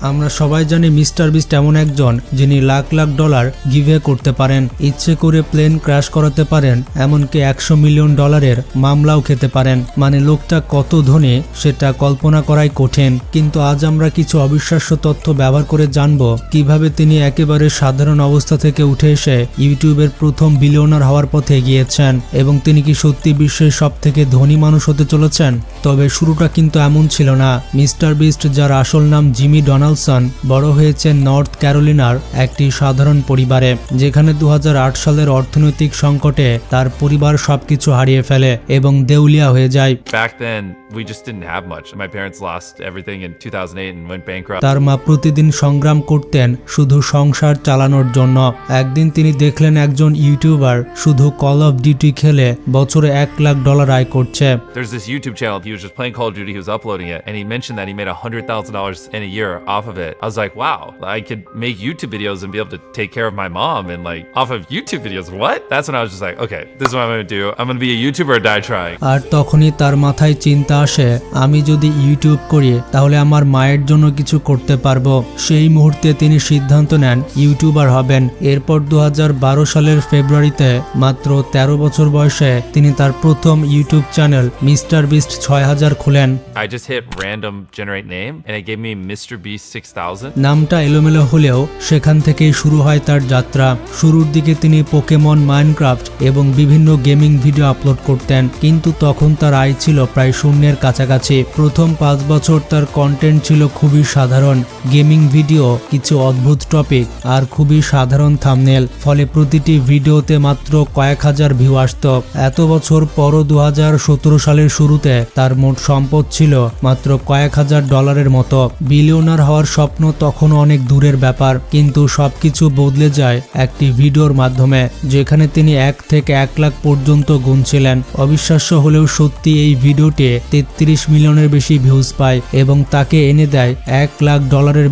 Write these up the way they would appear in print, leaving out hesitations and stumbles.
আমরা সবাই জানি মিস্টার বিস্ট এমন একজন যিনি লাখ লাখ ডলার গিভে করতে পারেন, ইচ্ছে করে প্লেন ক্র্যাশ করাতে পারেন, এমনকি 100 মিলিয়ন ডলারের মামলাও খেতে পারেন। মানে লোকটা কত ধনী সেটা কল্পনা করাই কঠিন। কিন্তু আজ আমরা কিছু অবিশ্বাস্য তথ্য ব্যবহার করে জানব কিভাবে তিনি একেবারে সাধারণ অবস্থা থেকে উঠে এসে ইউটিউবের প্রথম বিলিয়নার হওয়ার পথে এগিয়েছেন, এবং তিনি কি সত্যি বিশ্বের সব থেকে ধনী মানুষ হতে চলেছেন। তবে শুরুটা কিন্তু এমন ছিল না। মিস্টার বিস্ট, যার আসল নাম জিমি ডোনাল্ডসন, বড় হয়েছেন নর্থ ক্যারোলিনার একটি সাধারণ পরিবারে, যেখানে 2008 সালের অর্থনৈতিক সংকটে তার পরিবার সবকিছু হারিয়ে ফেলে এবং দেউলিয়া হয়ে যায়। Back then, we just didn't have much. My parents lost everything in 2008 and went bankrupt. তার মা প্রতিদিন সংগ্রাম করতেন শুধু সংসার চালানোর জন্য। একদিন তিনি দেখলেন একজন ইউটিউবার শুধু কল অফ ডিউটি খেলে বছরে $1 লাখ আয় করছে। There's this YouTube channel. He was just playing Call of Duty. He was uploading it, and he mentioned that he made $100,000 in a year off of it. I was like, wow, I could make YouTube videos and be able to take care of my mom and like off of YouTube videos. What? That's when I was just like, okay, this is what I'm gonna do. I'm gonna be a YouTuber or die trying. আর তখনই তার মাথায় চিন্তা আসে, আমি যদি YouTube করি তাহলে আমার মায়ের জন্য কিছু করতে পারবো। সেই মুহূর্তে তিনি সিদ্ধান্ত নেন ইউটিউবার হবেন। এরপর 2012 সালের ফেব্রুয়ারিতে মাত্র 13 বছর বয়সে তিনি তার প্রথম ইউটিউব চ্যানেল মিস্টার বিস্ট 6000 খুলেন। I just hit random generate name and it gave me Mr. Beast 6000. নামটা এলোমেলো হলেও সেখান থেকেই শুরু হয় তার যাত্রা। শুরুর দিকে তিনি পোকেমন, মাইনক্রাফট এবং বিভিন্ন গেমিং ভিডিও আপলোড করতেন, কিন্তু তখন তার আয় ছিল প্রায় শূন্যের কাছাকাছি। প্রথম 5 বছর তার কন্টেন্ট ছিল খুবই সাধারণ, গেমিং ভিডিও, কিছু অদ্ভুত টপিক আর খুবই সাধারণ থাম্বনেল। ফলে প্রতিটি ভিডিওতে মাত্র কয়েক হাজার ভিউ আসত। এত বছর পরও 2017 সালের শুরুতে তার মোট সম্পদ ছিল মাত্র কয়েক হাজার ডলারের মতো। বিলিয়নার হওয়ার স্বপ্ন তখনও অনেক দূরের ব্যাপার, কিন্তু সবকিছু বদলে যায় একটি ভিডিওর মাধ্যমে, যেখানে তিনি 1 থেকে 1 লাখ পর্যন্ত গুনছিলেন। অবিশ্বাস্য হলেও সত্যি, এই ভিডিওটি 33 মিলিয়নের বেশি ভিউজ পায় এবং তাকে এনে দেয় $1 লাখ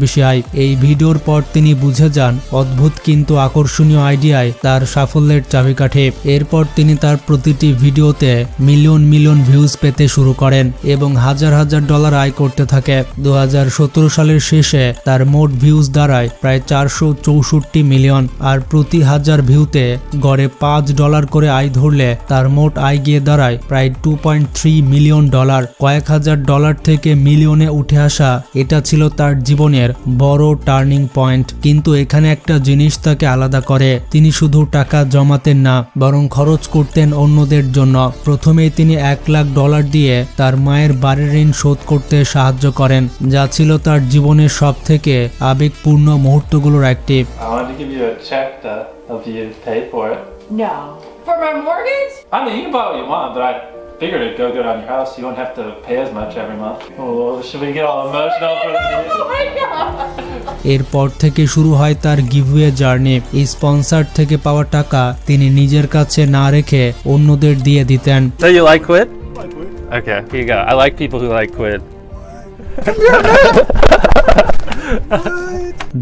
বেশি আয়। এই ভিডিওর পর তিনি বুঝে যান অদ্ভুত কিন্তু আকর্ষণীয় আইডিয়ায় তার সাফল্যের চাবিকাঠি। এরপর তিনি তার প্রতিটি ভিডিওতে মিলিয়ন মিলিয়ন ভিউজ পেতে শুরু করেন এবং হাজার হাজার ডলার আয় করতে থাকে। 2017 সালের শেষে তার মোট ভিউজ দাঁড়ায় প্রায় 464 মিলিয়ন, আর প্রতি হাজার ভিউতে গড়ে $5 করে আয় ধরলে তার মোট আয় গিয়ে দাঁড়ায় প্রায় $2.3 মিলিয়ন। কয়েক হাজার ডলার থেকে মিলিয়নে উঠে আসা, এটা ছিল তার জীবনের বড় টার্নিং পয়েন্ট। কিন্তু এখানে একটা জিনিস তাকে আলাদা করে, তিনি শুধু টাকা জমাতেন না, বরং খরচ করতেন অন্যদের জন্য। প্রথমেই তিনি $1 লাখ দিয়ে তার মায়ের বাড়ির ঋণ শোধ করতে সাহায্য করেন, যা ছিল তার জীবনের সব থেকে আবেগপূর্ণ মুহূর্তগুলোর একটি। I wanted to give you a check to help you pay for it. No. For my mortgage? I mean, you can buy what you want, but I figured it'd go good on your house. You won't have to pay as much every month. Oh, should we get all emotional for the video? Oh my God. এরপর থেকে শুরু হয় তার giveaway journey. এই sponsor থেকে পাওয়া টাকা তিনি নিজের কাছে না রেখে অন্যদের দিয়ে দিতেন। So you like quid? Okay, here you go. I like people who like quid.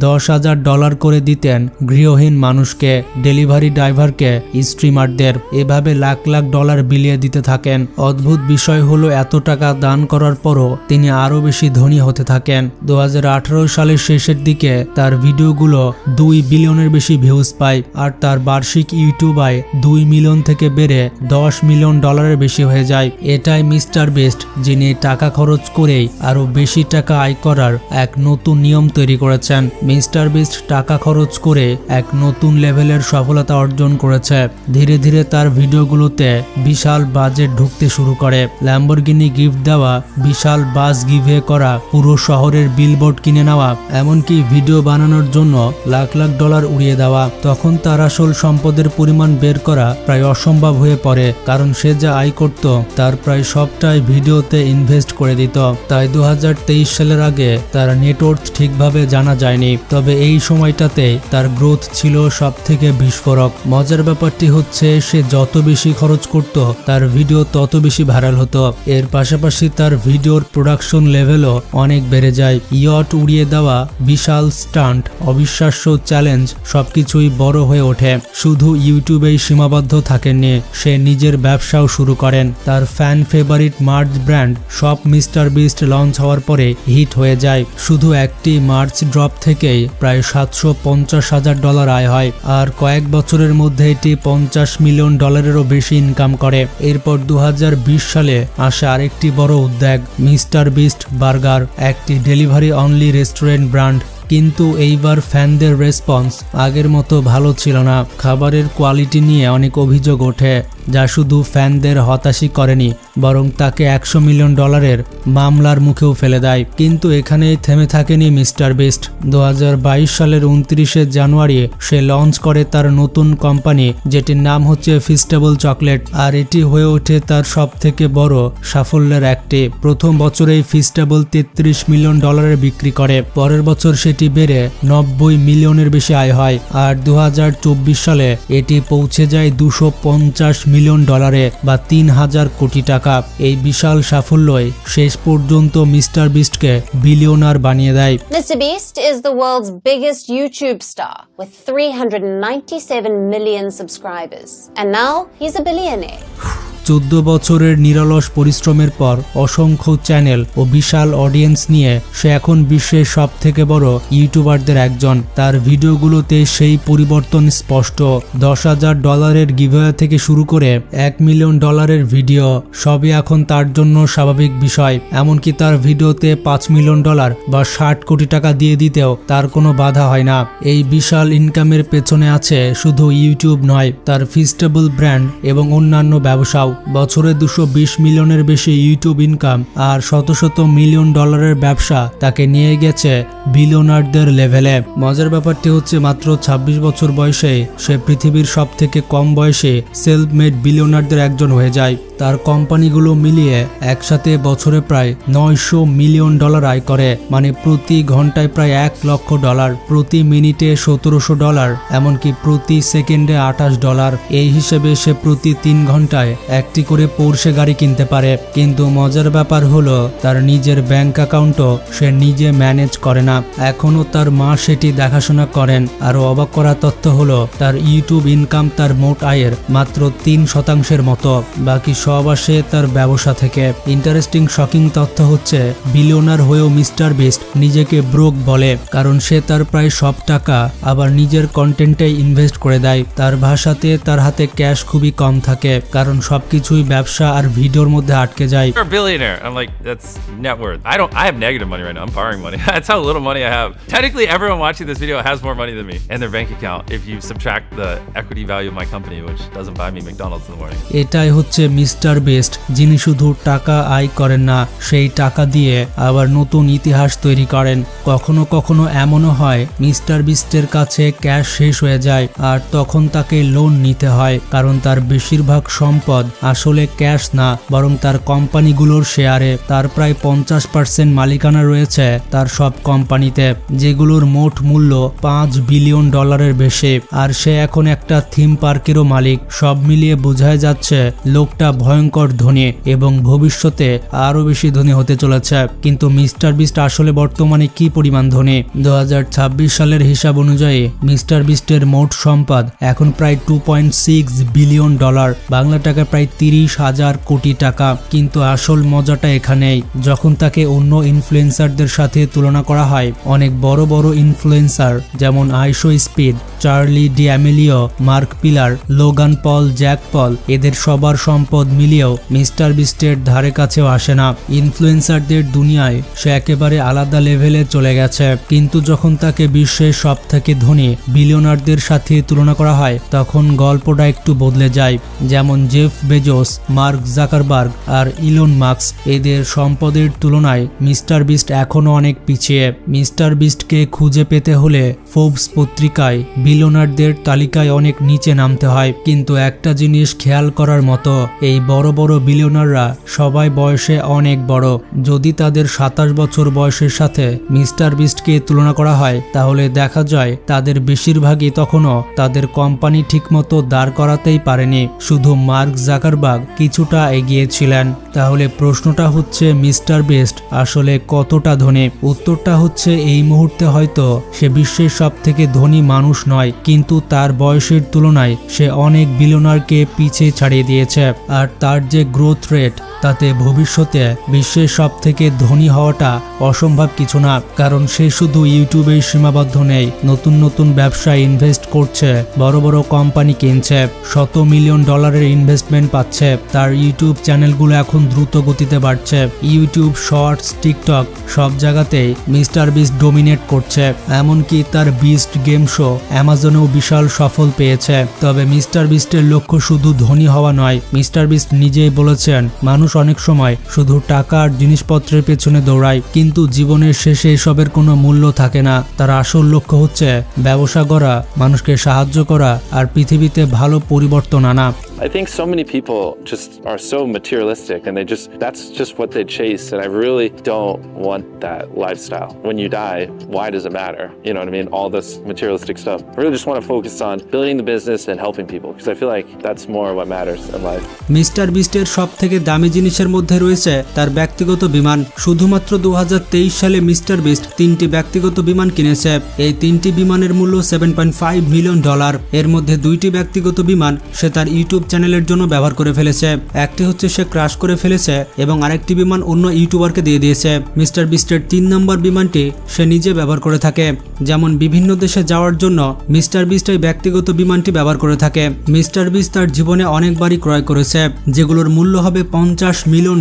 $10,000 করে দিতেন গৃহহীন মানুষকে, ডেলিভারি ড্রাইভারকে, স্ট্রিমারদের। এভাবে লাখ লাখ ডলার বিলিয়ে দিতে থাকেন। অদ্ভুত বিষয় হলো, এত টাকা দান করার পরও তিনি আরো বেশি ধনী হতে থাকেন। 2018 সালের শেষের দিকে তার ভিডিওগুলো 2 বিলিয়নের বেশি ভিউজ পায়, আর তার বার্ষিক ইউটিউব আয় 2 মিলিয়ন থেকে বেড়ে $10 মিলিয়ন বেশি হয়ে যায়। এটাই মিস্টার বিস্ট, যিনি টাকা খরচ করেই আরো বেশি টাকা আয় করার এক নতুন নিয়ম তৈরি করেছেন। মিস্টার বিস্ট টাকা খরচ করে এক নতুন লেভেলের সফলতা অর্জন করেছে। ধীরে ধীরে তার ভিডিওগুলোতে বিশাল বাজেট ঢুকতে শুরু করে। ল্যাম্বরগিনি গিফট দেওয়া, বিশাল বাস গিভওয়ে করা, পুরো শহরের বিলবোর্ড কিনে নেওয়া, এমনকি ভিডিও বানানোর জন্য লাখ লাখ ডলার উড়িয়ে দেওয়া। তখন তার আসল সম্পদের পরিমাণ বের করা প্রায় অসম্ভব হয়ে পড়ে, কারণ সে যা আয় করত তার প্রায় সবটাই ভিডিওতে ইনভেস্ট করে দিত। তাই 2023 সালের আগে তার নেটওয়ার্থ ঠিকভাবে জানা যায়নি। হয়নি, তবে এই সময়টাতে তার গ্রোথ ছিল সবথেকে বিস্ফোরক। মজার ব্যাপারটি হচ্ছে সে যত বেশি খরচ করত তার ভিডিও তত বেশি ভাইরাল হতো। এর পাশাপাশি তার ভিডিওর প্রোডাকশন লেভেলও অনেক বেড়ে যায়। ইয়ট উড়িয়ে দেওয়া, বিশাল স্টান্ট, অবিশ্বাস্য চ্যালেঞ্জ সবকিছুই বড় হয়ে ওঠে। শুধু ইউটিউবেই সীমাবদ্ধ থাকেননি, সে নিজের ব্যবসাও শুরু করেন। তার fan favourite March brand shop mister beast launch হওয়ার পরে হিট হয়ে যায়। শুধু একটি মার্চ ড্রপ থেকেই প্রায় $750,000 আয় হয়, আর কয়েক বছরের মধ্যে এটি $50 মিলিয়ন বেশি ইনকাম করে। এরপর 2020 সালে আসে আরেকটি বড় উদ্যোগ, মিস্টার বিস্ট বার্গার, একটি ডেলিভারি অনলি রেস্টুরেন্ট ব্র্যান্ড। কিন্তু এইবার ফ্যানদের রেসপন্স আগের মতো ভালো ছিল না। খাবারের কোয়ালিটি নিয়ে অনেক অভিযোগ ওঠে, যা শুধু ফ্যানদের হতাশই করেনি, বরং তাকে $100 মিলিয়ন মামলার মুখেও ফেলে দেয়। কিন্তু এখানেই থেমে থাকেনি মিস্টার বিস্ট। 2022 সালের 29শে জানুয়ারি সে লঞ্চ করে তার নতুন কোম্পানি, যেটির নাম হচ্ছে ফিস্টেবল চকলেট, আর এটি হয়ে ওঠে তার সবথেকে বড় সাফল্যের একটি। প্রথম বছরেই ফিস্টেবল $33 মিলিয়ন বিক্রি করে। পরের বছর সেটি বেড়ে $90 মিলিয়নের বেশি আয় হয়, আর 2024 সালে এটি পৌঁছে যায় $250 মিলিয়ন, বা 3000 কোটি টাকা। এই বিশাল সাফল্যই শেষ পর্যন্ত মিস্টার বিস্টকে বিলিয়নার বানিয়ে দেয়। Mr. Beast is the world's biggest YouTube star with 397 million subscribers. And now he's a billionaire. 14 বছরের নিরলস পরিশ্রমের পর, অসংখ্য চ্যানেল ও বিশাল অডিয়েন্স নিয়ে সে এখন বিশ্বের সবথেকে বড় ইউটিউবারদের একজন। তার ভিডিওগুলোতে সেই পরিবর্তন স্পষ্ট। $10,000 গিভঅ্যাওয়ে থেকে শুরু করে $1 মিলিয়ন ভিডিও সবই এখন তার জন্য স্বাভাবিক বিষয়। এমনকি তার ভিডিওতে $5 মিলিয়ন বা 60 কোটি টাকা দিয়ে দিতেও তার কোনো বাধা হয় না। এই বিশাল ইনকামের পেছনে আছে শুধু ইউটিউব নয়, তার ফিস্টেবল ব্র্যান্ড এবং অন্যান্য ব্যবসাও। বছরে $220 মিলিয়নের বেশি ইউটিউব ইনকাম আর শত শত মিলিয়ন ডলারের ব্যবসা তাকে নিয়ে গেছে বিলিয়নারদের লেভেলে। মজার ব্যাপারটি হচ্ছে মাত্র 26 বছর বয়সে সে পৃথিবীর সবথেকে কম বয়সে সেলফ মেড বিলিয়নারদের একজন হয়ে যায়। তার কোম্পানিগুলো মিলিয়ে একসাথে বছরে প্রায় $900 মিলিয়ন আয় করে, মানে প্রতি ঘন্টায় প্রায় $1 লক্ষ, প্রতি মিনিটে $1700, এমনকি প্রতি সেকেন্ডে $28। এই হিসেবে সে প্রতি 3 ঘন্টায় একটি করে পোর্শে গাড়ি কিনতে পারে। কিন্তু মজার ব্যাপার হলো তার নিজের ব্যাংক অ্যাকাউন্টও সে নিজে ম্যানেজ করে না, এখনও তার মা সেটি দেখাশোনা করেন। আর অবাক করা তথ্য হলো তার ইউটিউব ইনকাম তার মোট আয়ের মাত্র 3% মতো, বাকি সব আসে তার ব্যবসা থেকে। ইন্টারেস্টিং শকিং তথ্য হচ্ছে বিলিয়নার হয়েও মিস্টার বিস্ট নিজেকে ব্রোক বলে, কারণ সে তার প্রায় সব টাকা আবার নিজের কন্টেন্টে ইনভেস্ট করে দেয়। তার ভাষাতে তার হাতে ক্যাশ খুবই কম থাকে, কারণ সবকিছুই ব্যবসা আর ভিডিওর মধ্যে আটকে যায়। You're a billionaire. I'm like, that's net worth. I have negative money right now. I'm borrowing money. That's how little money I have. Technically, everyone watching this video has more money than me in their bank account if you subtract the equity value of my company, which doesn't buy me McDonald's in the morning. এটাই হচ্ছে mister beast, যিনি শুধু টাকা আয় করেন না, সেই টাকা দিয়ে আবার নতুন ইতিহাস তৈরি করেন। কখনো কখনো এমনও হয় মিস্টার বিস্টের কাছে ক্যাশ শেষ হয়ে যায়, আর তখন তাকে লোন নিতে হয়, কারণ তার বেশিরভাগ সম্পদ আসলে ক্যাশ না, বরং তার কোম্পানিগুলোর শেয়ারে। তার প্রায় 50% মালিকানা রয়েছে তার সব কোম্পানিতে, যেগুলোর মোট মূল্য $5 বিলিয়ন বেশি। আর সে এখন একটা থিম পার্কেরও মালিক। সব মিলিয়ে বোঝাই যাচ্ছে লোকটা ভয়ঙ্কর ধনী এবং ভবিষ্যতে আরো বেশি ধনী হতে চলেছে। কিন্তু মিস্টার বিস্ট আসলে বর্তমানে কি পরিমাণ ধনী? 2026 সালের হিসাব অনুযায়ী মিস্টার বিস্টের মোট সম্পদ এখন প্রায় $2.6 বিলিয়ন, বাংলা টাকা প্রায় 30,000 কোটি টাকা। কিন্তু আসল মজাটা এখানেই, যখন তাকে অন্য ইনফ্লুয়েন্সারদের সাথে তুলনা করা হয়। অনেক বড় বড় ইনফ্লুয়েন্সার যেমন IShow Speed, Charlie D'Amelio, Mark Pillar, Logan Paul, Jake Paul, এদের সবার সম্পদ মিলিয়েও মিস্টার বিস্টের ধারে কাছেও আসে না। ইনফ্লুয়েন্সারদের দুনিয়ায় সে একেবারে আলাদা লেভেলে চলে গেছে। কিন্তু যখন তাকে বিশ্বের সব থেকে ধনী বিলিয়নারদের সাথে তুলনা করা হয়, তখন গল্পটা একটু বদলে যায়। যেমন জেফ বেজোস, মার্ক জাকারবার্গ আর ইলন মাস্ক, এদের সম্পদের তুলনায় মিস্টার বিস্ট এখনও অনেক পিছিয়ে। মিস্টার বিস্টকে খুঁজে পেতে হলে ফোর্বস পত্রিকায় বিলিয়নারদের তালিকায় অনেক নিচে নামতে হয়। কিন্তু একটা জিনিস খেয়াল করার মতো, এই বড় বড় বিলিয়নাররা সবাই বয়সে অনেক বড়। যদি তাদের 27 বছর বয়সের সাথে মিস্টার বিস্টকে তুলনা করা হয়, তাহলে দেখা যায় তাদের বেশিরভাগই তখনও তাদের কোম্পানি ঠিকমতো দাঁড় করাতেই পারেনি। শুধু মার্ক জাকারবার্গ কিছুটা এগিয়েছিলেন। তাহলে প্রশ্নটা হচ্ছে, মিস্টার বিস্ট আসলে কতটা ধনী? উত্তরটা হচ্ছে, এই মুহূর্তে হয়তো সে বিশ্বের সবথেকে ধনী মানুষ নয়, কিন্তু তার বয়সের তুলনায় সে অনেক বিলিয়নারকে পিছিয়ে ছাড়িয়ে দিয়েছে। আর তার যে গ্রোথ রেট, তাতে ভবিষ্যতে বিশ্বের সবথেকে ধনী হওয়াটা অসম্ভব কিছু না। কারণ সে শুধু ইউটিউবেই সীমাবদ্ধ নেই, নতুন নতুন ব্যবসায় ইনভেস্ট করছে, বড় বড় কোম্পানি কিনছে, $100 মিলিয়ন ইনভেস্টমেন্ট পাচ্ছে। তার ইউটিউব চ্যানেলগুলো এখন দ্রুত গতিতে বাড়ছে। ইউটিউব শর্টস, টিকটক সব জায়গাতেই মিস্টার বিস্ট ডোমিনেট করছে। এমনকি তার বিস্ট গেম শো অ্যামাজনেও বিশাল সফল পেয়েছে। তবে মিস্টার বিস্টের লক্ষ্য শুধু ধনী হওয়া নয়। মিস্টার বিস্ট নিজেই বলেছেন, মানুষ অনেক সময় শুধু টাকা আর জিনিসপত্রের পেছনে দৌড়ায়, কিন্তু জীবনের শেষে এসবের কোনো মূল্য থাকে না। তার আসল লক্ষ্য হচ্ছে ব্যবসা করা, মানুষকে সাহায্য করা আর পৃথিবীতে ভালো পরিবর্তন আনা। I think so many people just are so materialistic and that's just what they chase, and I really don't want that lifestyle. When you die, why does it matter? You know what I mean? All this materialistic stuff. I really just want to focus on building the business and helping people because I feel like that's more what matters in life. Mister বিস্টের সবথেকে দামি জিনিসের মধ্যে রয়েছে তার ব্যক্তিগত বিমান। শুধুমাত্র 2023 সালে মিস্টার বিস্ট 3টি ব্যক্তিগত বিমান কিনেছে। এই 3টি বিমানের মূল্য $7.5 মিলিয়ন। এর মধ্যে 2টি ব্যক্তিগত বিমান সে তার ইউটিউব চ্যানেলের জন্য ব্যবহার করে ফেলেছে। একটি হচ্ছে সে ক্র্যাশ করে ফেলেছে এবং আরেকটি বিমান অন্য ইউটিউবারকে দিয়ে দিয়েছে। মিস্টার বিস্টের 3 নম্বর বিমানটি সে নিজে ব্যবহার করে থাকে। যেমন বিভিন্ন দেশে যাওয়ার জন্য মিস্টার বিস্ট এই ব্যক্তিগত বিমানটি ব্যবহার করে থাকে। মিস্টার বিস্ট তার জীবনে অনেকবারই ক্রয় করেছে, যেগুলোর মূল্য হবে $50 মিলিয়ন,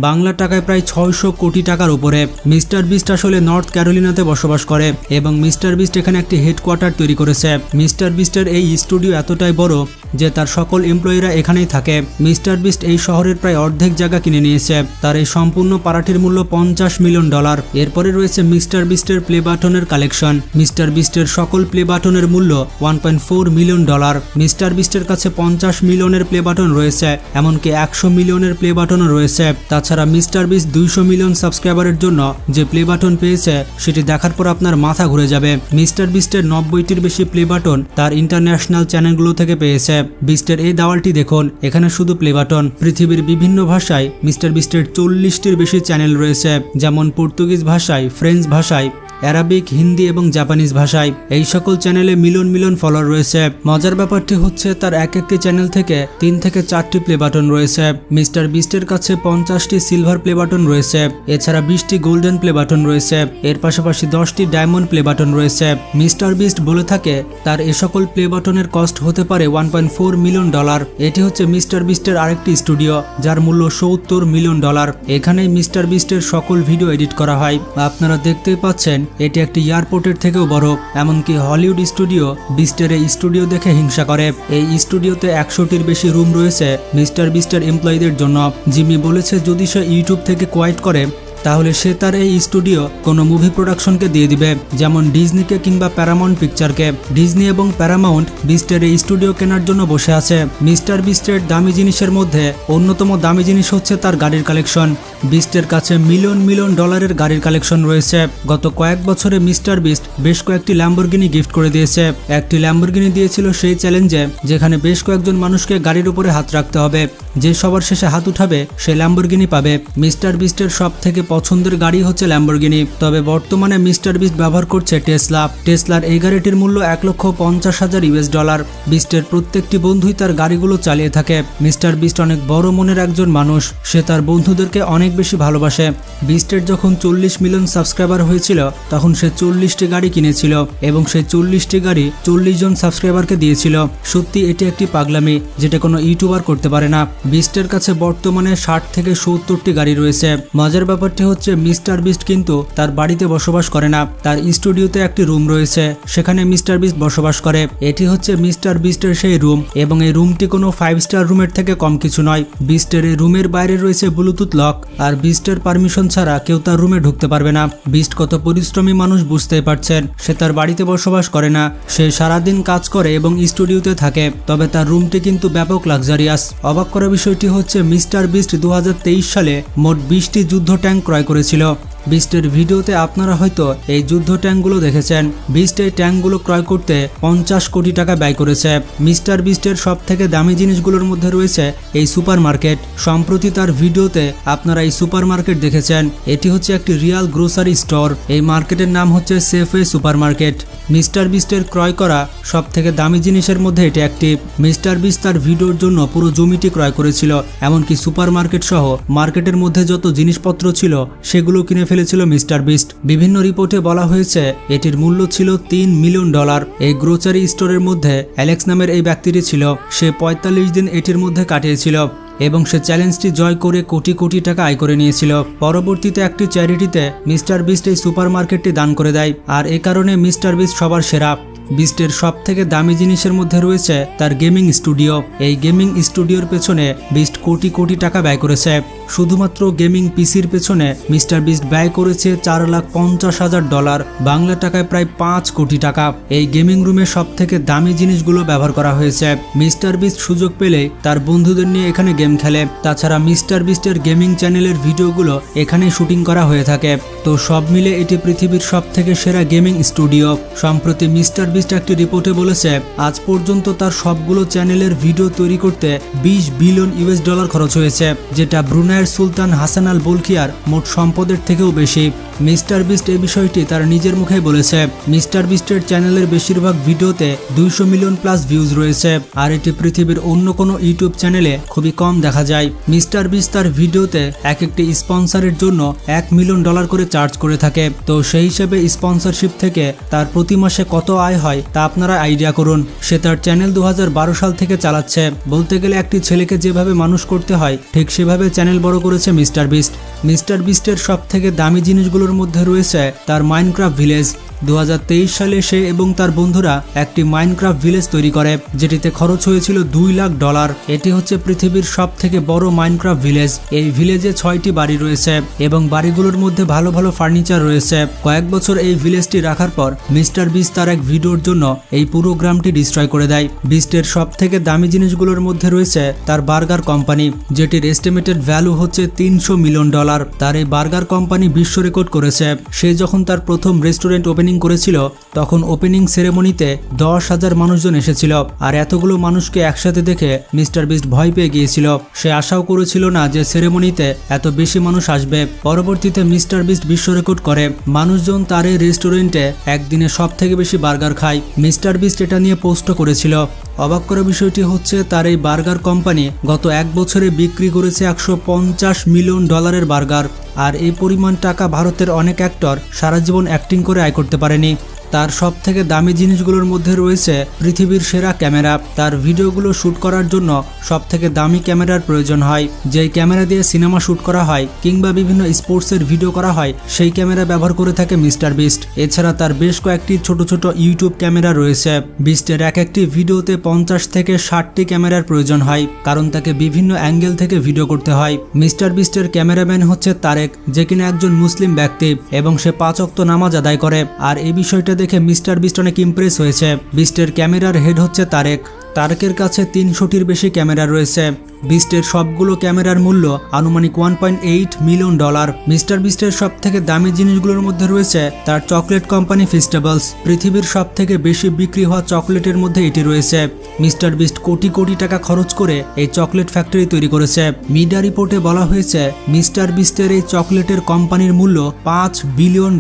বাংলা টাকায় প্রায় 600 কোটি টাকার উপরে। মিস্টার বিস্ট আসলে নর্থ ক্যারোলিনাতে বসবাস করে এবং মিস্টার বিস্ট এখানে একটি হেডকোয়ার্টার তৈরি করেছে। মিস্টার বিস্টের এই স্টুডিও এতটাই বড় যে তার সকল এমপ্লয়িরা এখানেই থাকে। মিস্টার বিস্ট এই শহরের প্রায় অর্ধেক জায়গা কিনে নিয়েছে। তার এই সম্পূর্ণ পাড়াটির মূল্য $50 মিলিয়ন। এরপরে রয়েছে মিস্টার বিস্টের প্লে বাটনের কালেকশন। মিস্টার বিস্টের সকল প্লে বাটনের মূল্য $1.4 মিলিয়ন। মিস্টার বিস্টের কাছে 50 মিলিয়নের প্লে বাটন রয়েছে, এমনকি 100 মিলিয়নের প্লে বাটনও রয়েছে। তাছাড়া মিস্টার বিস্ট 200 মিলিয়ন সাবস্ক্রাইবারের জন্য যে প্লে বাটন পেয়েছে, সেটি দেখার পর আপনার মাথা ঘুরে যাবে। মিস্টার বিস্টের 90টির বেশি প্লে বাটন তার ইন্টারন্যাশনাল চ্যানেলগুলো থেকে পেয়েছে। বিস্টের এই দাওয়ালটি দেখুন, এখানে শুধু প্লে বাটন। পৃথিবীর বিভিন্ন ভাষায় মিস্টার বিস্টের 40টির বেশি চ্যানেল রয়েছে, যেমন পর্তুগিজ ভাষায়, ফ্রেঞ্চ ভাষায়, অ্যারাবিক, হিন্দি এবং জাপানিজ ভাষায়। এই সকল চ্যানেলে মিলিয়ন মিলিয়ন ফলোয়ার রয়েছে। মজার ব্যাপারটি হচ্ছে তার এক একটি চ্যানেল থেকে 3 থেকে 4টি প্লে বাটন রয়েছে। মিস্টার বিস্টের কাছে 50টি সিলভার প্লে বাটন রয়েছে, এছাড়া 20টি গোল্ডেন প্লে বাটন রয়েছে, এর পাশাপাশি 10টি ডায়মন্ড প্লে বাটন রয়েছে। মিস্টার বিস্ট বলে থাকে তার এ সকল প্লে বাটনের কস্ট হতে পারে $1.4 মিলিয়ন। এটি হচ্ছে মিস্টার বিস্টের আরেকটি স্টুডিও, যার মূল্য $70 মিলিয়ন। এখানেই মিস্টার বিস্টের সকল ভিডিও এডিট করা হয়। আপনারা দেখতেই পাচ্ছেন এটি একটি এয়ারপোর্টের থেকেও বড়। এমনকি হলিউড স্টুডিও বিস্টের এই স্টুডিও দেখে হিংসা করে। এই স্টুডিওতে 100টির বেশি রুম রয়েছে মিস্টার বিস্টের এমপ্লয়ীদের জন্য। জিমি বলেছে যদি সে ইউটিউব থেকে কোয়াইট করে, তাহলে সে তার এই স্টুডিও কোনো মুভি প্রোডাকশনকে দিয়ে দিবে, যেমন ডিজনিকে কিংবা প্যারামাউন্ট পিকচারকে। ডিজনি এবং প্যারামাউন্ট বিস্টের এই স্টুডিও কেনার জন্য বসে আছে। মিস্টার বিস্টের দামি জিনিসের মধ্যে অন্যতম দামি জিনিস হচ্ছে তার গাড়ির কালেকশন। বিস্টের কাছে মিলিয়ন মিলিয়ন ডলারের গাড়ির কালেকশন রয়েছে। গত কয়েক বছরে মিস্টার বিস্ট বেশ কয়েকটি ল্যাম্বরগিনি গিফট করে দিয়েছে। একটি ল্যাম্বরগিনি দিয়েছিল সেই চ্যালেঞ্জে, যেখানে বেশ কয়েকজন মানুষকে গাড়ির উপরে হাত রাখতে হবে, যে সবার শেষে হাত উঠাবে সে ল্যাম্বরগিনি পাবে। মিস্টার বিস্টের সব থেকে পছন্দের গাড়ি হচ্ছে ল্যাম্বরগিনি। তবে বর্তমানে মিস্টার বিস্ট ব্যবহার করছে টেসলা। টেসলার এই গাড়িটির মূল্য $1,50,000। বিস্টের প্রত্যেকটি বন্ধুই তার গাড়িগুলো চালিয়ে থাকে। মিস্টার বিস্ট অনেক বড় মনের একজন মানুষ, সে তার বন্ধুদেরকে অনেক বেশি ভালোবাসে। বিস্টের যখন 40 মিলিয়ন সাবস্ক্রাইবার হয়েছিল, তখন সে 40টি গাড়ি কিনেছিল এবং সেই 40টি গাড়ি 40 জন সাবস্ক্রাইবারকে দিয়েছিল। সত্যি এটি একটি পাগলামি, যেটা কোনো ইউটিউবার করতে পারে না। বিস্টের কাছে বর্তমানে 60 থেকে 70টি গাড়ি রয়েছে। মজার ব্যাপারটি ব্যাপারটি হচ্ছে মিস্টার বিস্ট কিন্তু তার বাড়িতে বসবাস করে না, তার স্টুডিওতে একটি রুম রয়েছে, সেখানে মিস্টার বিস্ট বসবাস করে। এটি হচ্ছে মিস্টার বিস্টের সেই রুম এবং এই রুমটি কোনো 5 স্টার রুমের থেকে কম কিছু নয়। বিস্টের এই রুমের বাইরে রয়েছে ব্লুটুথ লক, আর বিস্টের পারমিশন ছাড়া কেউ তার রুমে ঢুকতে পারবে না। বিস্ট কত পরিশ্রমী মানুষ বুঝতেই পারছেন, সে তার বাড়িতে বসবাস করে না, সে সারাদিন কাজ করে এবং স্টুডিওতে থাকে, তবে তার রুমটি কিন্তু ব্যাপক লাক্সারিয়াস। অবাক করা বিষয়টি হচ্ছে মিস্টার বিস্ট 2023 সালে মোট 20টি যুদ্ধ ট্যাঙ্ক ক্রয় করেছিল। বিস্টের ভিডিওতে আপনারা হয়তো এই যুদ্ধ ট্যাঙ্কগুলো দেখেছেন। বিস্ট এই ট্যাঙ্কগুলো ক্রয় করতে 50 কোটি টাকা ব্যয় করেছে। মিস্টার বিস্টের সব থেকে দামি জিনিসগুলোর মধ্যে রয়েছে এই সুপার মার্কেট। সম্প্রতি তার ভিডিওতে আপনারা এই সুপার মার্কেট দেখেছেন, এটি হচ্ছে একটি রিয়াল গ্রোসারি স্টোর। এই মার্কেটের নাম হচ্ছে সেফওয়ে সুপার মার্কেট। মিস্টার বিস্টের ক্রয় করা সব থেকে দামি জিনিসের মধ্যে এটি একটি। মিস্টার বিস্ট তার ভিডিওর জন্য পুরো জমিটি ক্রয় করেছিল, এমনকি সুপার মার্কেট সহ মার্কেটের মধ্যে যত জিনিসপত্র ছিল সেগুলো কিনে ফেলেছিল মিস্টার বিস্ট। বিভিন্ন রিপোর্টে বলা হয়েছে এটির মূল্য ছিল $3 মিলিয়ন। এই গ্রোসারি স্টোরের মধ্যে অ্যালেক্স নামের এই ব্যক্তিটি ছিল। সে 45 দিন এটির মধ্যে কাটিয়েছিল এবং সে চ্যালেঞ্জটি জয় করে কোটি কোটি টাকা আয় করে নিয়েছিল। পরবর্তীতে একটি চ্যারিটিতে মিস্টার বিস্ট এই সুপার মার্কেটটি দান করে দেয়, আর এ কারণে মিস্টার বিস্ট সবার সেরা। বিস্টের সব থেকে দামি জিনিসের মধ্যে রয়েছে তার গেমিং স্টুডিও। এই গেমিং স্টুডিওর পেছনে বিস্ট কোটি কোটি টাকা ব্যয় করেছে। শুধুমাত্র গেমিং পিসির পেছনে মিস্টার বিস্ট ব্যয় করেছে $4,50,000, বাংলা টাকায় প্রায় 5 কোটি টাকা। এই গেমিং রুমে সব থেকে দামি জিনিসগুলো ব্যবহার করা হয়েছে। মিস্টার বিস্ট সুযোগ পেলে তার বন্ধুদের নিয়ে এখানে গেম খেলে। তাছাড়া মিস্টার বিস্টের গেমিং চ্যানেলের ভিডিওগুলো এখানেই শুটিং করা হয়ে থাকে। তো সব মিলে এটি পৃথিবীর সব থেকে সেরা গেমিং স্টুডিও। সম্প্রতি মিস্টার বিস্ট একটি রিপোর্টে বলেছে আজ পর্যন্ত তার সবগুলো চ্যানেলের ভিডিও তৈরি করতে $20 বিলিয়ন খরচ হয়েছে, যেটা ব্রুনাইয়ের সুলতান হাসান আল বলকিয়ার মোট সম্পদের থেকেও বেশি। মিস্টার বিস্ট এই বিষয়টি তার নিজের মুখেই বলেছে। মিস্টার বিস্টের চ্যানেলের বেশিরভাগ ভিডিওতে 200 মিলিয়ন প্লাস ভিউজ রয়েছে, আর এটি পৃথিবীর অন্য কোনো ইউটিউব চ্যানেলে খুবই কম দেখা যায়। মিস্টার বিস্ট তার ভিডিওতে এক একটি স্পন্সরের জন্য $1 মিলিয়ন করে চার্জ করে থাকে। তো সেই হিসেবে স্পন্সরশিপ থেকে তার প্রতি মাসে কত আয় হয় তা আপনারা আইডিয়া করুন। সে তার চ্যানেল 2012 সাল থেকে চালাচ্ছে। বলতে গেলে একটি ছেলেকে যেভাবে মানুষ করতে হয় ঠিক সেভাবে চ্যানেল বড় করেছে মিস্টার বিস্ট। মিস্টার বিস্টের সব থেকে দামি জিনিসগুলোর মধ্যে রয়েছে তার মাইনক্রাফট ভিলেজ। 2023 সালে সে এবং তার বন্ধুরা একটি মাইনক্রাফট ভিলেজ তৈরি করে, যেটিতে খরচ হয়েছিল $2 লাখ। এটি হচ্ছে পৃথিবীর সব থেকে বড় মাইনক্রাফট ভিলেজ। এই ভিলেজে 6টি বাড়ি রয়েছে এবং বাড়িগুলোর মধ্যে ভালো ভালো ফার্নিচার রয়েছে। কয়েক বছর এই ভিলেজটি রাখার পর মিস্টার বিস্ট তার এক ভিডিওর জন্য এই পুরো গ্রামটি ডিস্ট্রয় করে দেয়। বিস্টের সব থেকে দামি জিনিসগুলোর মধ্যে রয়েছে তার বার্গার কোম্পানি, যেটির এস্টিমেটেড ভ্যালু হচ্ছে $300 মিলিয়ন। তার এই বার্গার কোম্পানি বিশ্ব রেকর্ড করেছে। সে যখন তার প্রথম রেস্টুরেন্ট ওপেনিং করেছিল তখন ওপেনিং সেরেমনিতে 10,000 মানুষজন এসেছিল, আর এতগুলো মানুষকে একসাথে দেখে মিস্টার বিস্ট ভয় পেয়ে গিয়েছিল। সে আশাও করেছিল না যে সেরেমনিতে এত বেশি মানুষ আসবে। পরবর্তীতে মিস্টার বিস্ট বিশ্ব রেকর্ড করে। মানুষজন তার এই রেস্টুরেন্টে একদিনে সব থেকে বেশি বার্গার খায়। মিস্টার বিস্ট এটা নিয়ে পোস্ট করেছিল। অবাক করা বিষয়টি হচ্ছে তার এই বার্গার কোম্পানি গত 1 বছরে বিক্রি করেছে $150 মিলিয়ন বার্গার, আর এই পরিমাণ টাকা ভারতের অনেক অ্যাক্টর সারা জীবন অ্যাক্টিং করে আয় করতে পারেনি। তার সব থেকে দামি জিনিসগুলোর মধ্যে রয়েছে পৃথিবীর সেরা ক্যামেরা। তার ভিডিওগুলো শ্যুট করার জন্য সব থেকে দামি ক্যামেরার প্রয়োজন হয়। যেই ক্যামেরা দিয়ে সিনেমা শ্যুট করা হয় কিংবা বিভিন্ন স্পোর্টসের ভিডিও করা হয় সেই ক্যামেরা ব্যবহার করে থাকে মিস্টার বিস্ট। এছাড়া তার বেশ কয়েকটি ছোট ছোট ইউটিউব ক্যামেরা রয়েছে। বিস্টের এক একটি ভিডিওতে 50 থেকে 60টি ক্যামেরার প্রয়োজন হয়, কারণ তাকে বিভিন্ন অ্যাঙ্গেল থেকে ভিডিও করতে হয়। মিস্টার বিস্টের ক্যামেরাম্যান হচ্ছে তারেক, যে কিনা একজন মুসলিম ব্যক্তি এবং সে 5 ওয়াক্ত নামাজ আদায় করে। আর এই বিষয়টা দেখে মিস্টার বিস্ট অনেক ইমপ্রেস হয়েছে। বিস্টের ক্যামেরার হেড হচ্ছে তারেকের কাছে 300টির বেশি ক্যামেরা রয়েছে। বিস্টের সবগুলো ক্যামেরার মূল্য আনুমানিক $1.8 মিলিয়ন। মিস্টার বিস্টের সব থেকে দামি জিনিসগুলোর মধ্যে রয়েছে তার চকলেট কোম্পানি ফেস্টিভ্যালস। পৃথিবীর সব থেকে বেশি বিক্রি হওয়া চকলেটের মধ্যে এটি রয়েছে। মিস্টার বিস্ট কোটি কোটি টাকা খরচ করে এই চকলেট ফ্যাক্টরি তৈরি করেছে। মিডিয়া রিপোর্টে বলা হয়েছে মিস্টার বিস্টের এই চকলেটের কোম্পানির মূল্য $5 বিলিয়ন,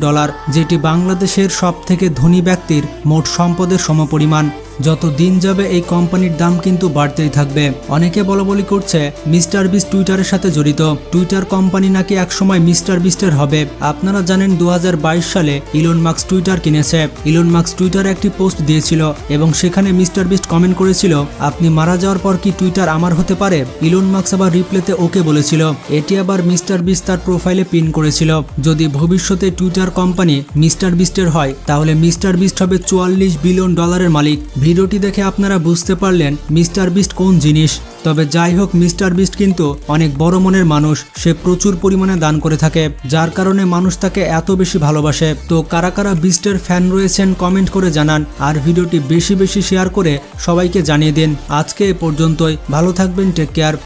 যেটি বাংলাদেশের সব থেকে ধনী ব্যক্তির মোট সম্পদের সমপরিমাণ। যত দিন যাবে এই কোম্পানির দাম কিন্তু বাড়তেই থাকবে। অনেকে বলাবলি করছে মিস্টার বিস্ট টুইটারের সাথে জড়িত, টুইটার কোম্পানি নাকি একসময় মিস্টার বিস্টের হবে। আপনারা জানেন 2022 সালে ইলন মাস্ক টুইটার কিনেছে। ইলন মাস্ক টুইটারে একটি পোস্ট দিয়েছিল এবং সেখানে মিস্টার বিস্ট কমেন্ট করেছিল, আপনি মারা যাওয়ার পর কি টুইটার আমার হতে পারে? ইলন মাস্ক আবার রিপ্লেতে ওকে বলেছিল। এটি আবার মিস্টার বিস্ট তার প্রোফাইলে পিন করেছিল। যদি ভবিষ্যতে টুইটার কোম্পানি মিস্টার বিস্টের হয় তাহলে মিস্টার বিস্ট হবে $44 বিলিয়ন মালিক। ভিডিওটি দেখে আপনারা বুঝতে পারলেন মিস্টার বিস্ট কোন জিনিস। তবে যাই হোক, মিস্টার বিস্ট কিন্তু অনেক বড় মনের মানুষ। সে প্রচুর পরিমাণে দান করে থাকে, যার কারণে মানুষ তাকে এত বেশি ভালোবাসে। তো কারা কারা বিস্টের ফ্যান রয়েছেন কমেন্ট করে জানান, আর ভিডিওটি বেশি বেশি শেয়ার করে সবাইকে জানিয়ে দিন। আজকে এ পর্যন্তই, ভালো থাকবেন, টেক কেয়ার।